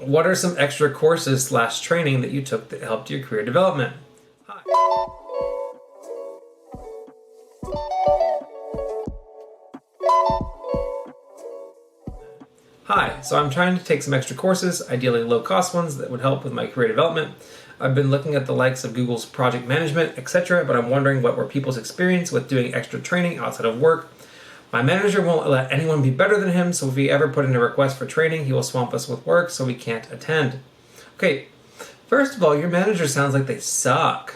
What are some extra courses / training that you took that helped your career development? Hi. Hi, so I'm trying to take some extra courses, ideally low-cost ones that would help with my career development. I've been looking at the likes of Google's project management, etc., but I'm wondering what were people's experience with doing extra training outside of work. My manager won't let anyone be better than him, so if we ever put in a request for training, he will swamp us with work so we can't attend. Okay, first of all, your manager sounds like they suck.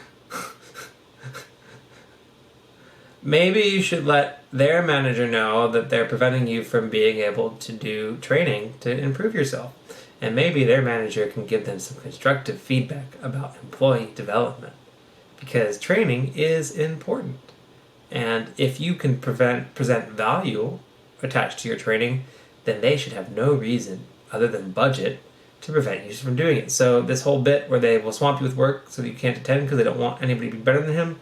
Maybe you should let their manager know that they're preventing you from being able to do training to improve yourself. And maybe their manager can give them some constructive feedback about employee development. Because training is important. And if you can present value attached to your training, then they should have no reason, other than budget, to prevent you from doing it. So this whole bit where they will swamp you with work so that you can't attend because they don't want anybody to be better than him,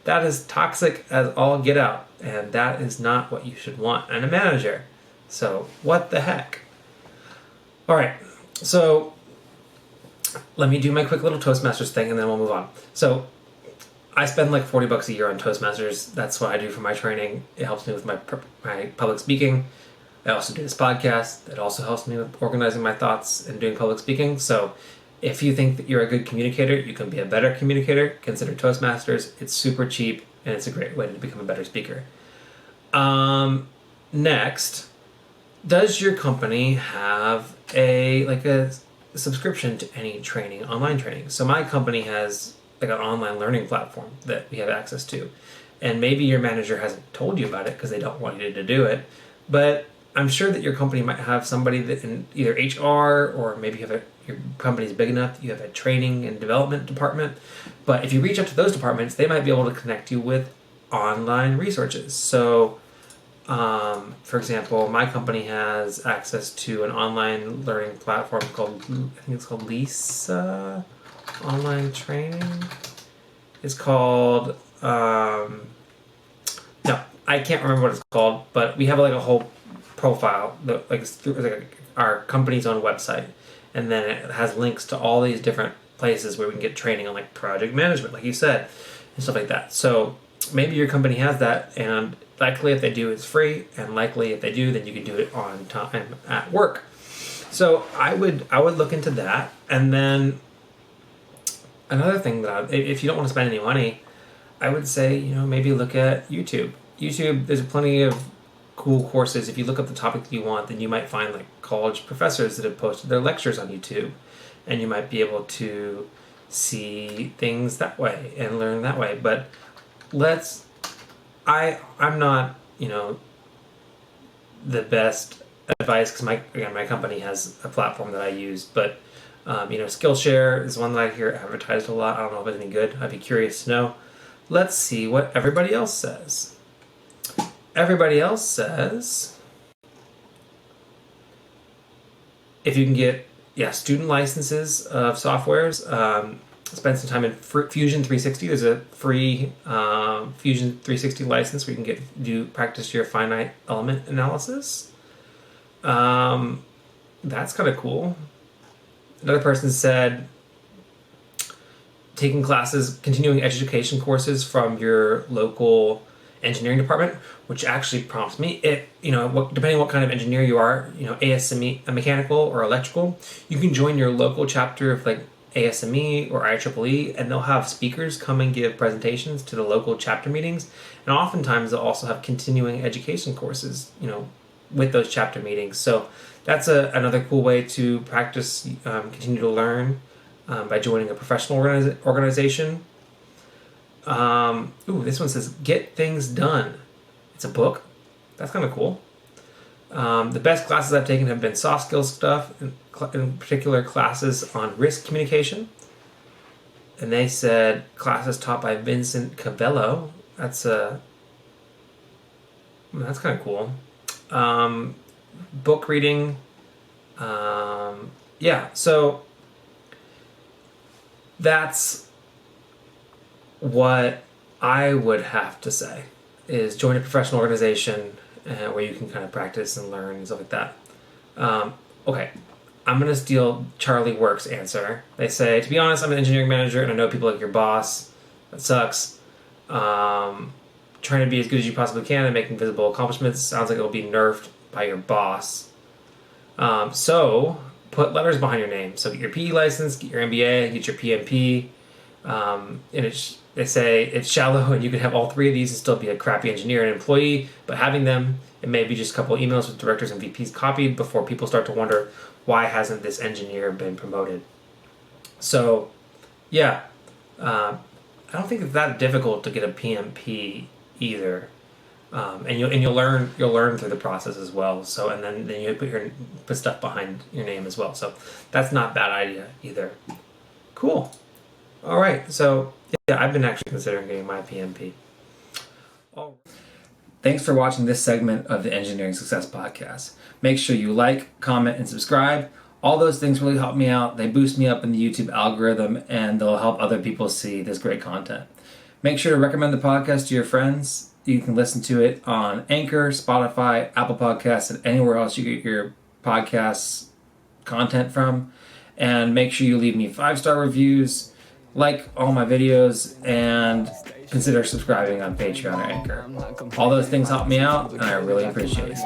that is toxic as all get out, and that is not what you should want in a manager. So what the heck? All right, so let me do my quick little Toastmasters thing and then we'll move on. So I spend like $40 a year on Toastmasters. That's what I do for my training. It helps me with my public speaking. I also do this podcast. It also helps me with organizing my thoughts and doing public speaking. So if you think that you're a good communicator, you can be a better communicator, consider Toastmasters. It's super cheap, and it's a great way to become a better speaker. Next, does your company have a subscription to any training, online training? So my company has like an online learning platform that we have access to. And maybe your manager hasn't told you about it because they don't want you to do it, but I'm sure that your company might have somebody that in either HR or maybe your company's big enough, you have a training and development department. But if you reach out to those departments, they might be able to connect you with online resources. So, for example, my company has access to an online learning platform called, I think it's called Lisa Online Training. It's called, no, I can't remember what it's called, but we have like a whole profile that it's through our company's own website, and then it has links to all these different places where we can get training on like project management, like you said, and stuff like that. So maybe your company has that, and likely if they do, it's free, and likely if they do, then you can do it on time at work. So I would look into that. And then another thing that if you don't want to spend any money, I would say maybe look at YouTube. There's plenty of cool courses. If you look up the topic that you want, then you might find like college professors that have posted their lectures on YouTube, and you might be able to see things that way and learn that way. But I'm not the best advice because my company has a platform that I use, but Skillshare is one that I hear advertised a lot. I don't know if it's any good. I'd be curious to know. Let's see what everybody else says. Everybody else says if you can get student licenses of softwares, spend some time in Fusion 360. There's a free Fusion 360 license where you can practice your finite element analysis. That's kind of cool. Another person said taking classes, continuing education courses from your local engineering department, which actually prompts me, depending on what kind of engineer you are, ASME, mechanical or electrical, you can join your local chapter of like ASME or IEEE, and they'll have speakers come and give presentations to the local chapter meetings. And oftentimes they'll also have continuing education courses, with those chapter meetings. So that's another cool way to practice, continue to learn by joining a professional organization. This one says, Get Things Done. It's a book. That's kind of cool. The best classes I've taken have been soft skills stuff, in particular classes on risk communication. And they said classes taught by Vincent Cabello. That's kind of cool. Book reading. So that's what I would have to say is join a professional organization where you can kind of practice and learn and stuff like that. Okay, I'm going to steal Charlie Work's answer. They say, to be honest, I'm an engineering manager and I know people like your boss. That sucks. Trying to be as good as you possibly can and making visible accomplishments sounds like it will be nerfed by your boss. So put letters behind your name. So get your PE license, get your MBA, get your PMP. They say it's shallow and you can have all three of these and still be a crappy engineer and employee, but having them, it may be just a couple of emails with directors and VPs copied before people start to wonder, why hasn't this engineer been promoted? So, yeah, I don't think it's that difficult to get a PMP either, and you'll learn through the process as well. So, and then you put stuff behind your name as well. So that's not a bad idea either. Cool. All right. So yeah, I've been actually considering getting my PMP. Thanks for watching this segment of the Engineering Success Podcast. Make sure you like, comment, and subscribe. All those things really help me out. They boost me up in the YouTube algorithm, and they'll help other people see this great content. Make sure to recommend the podcast to your friends. You can listen to it on Anchor, Spotify, Apple Podcasts, and anywhere else you get your podcasts content from. And make sure you leave me 5-star reviews, like all my videos, and consider subscribing on Patreon or Anchor. All those things help me out, and I really appreciate it.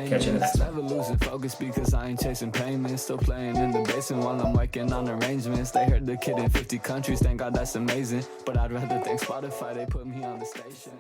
Catch you in the next one. Never losing focus because I ain't chasing payments. Still playing in the basement while I'm working on arrangements. They heard the kid in 50 countries, thank God that's amazing. But I'd rather thank Spotify, they put me on the station.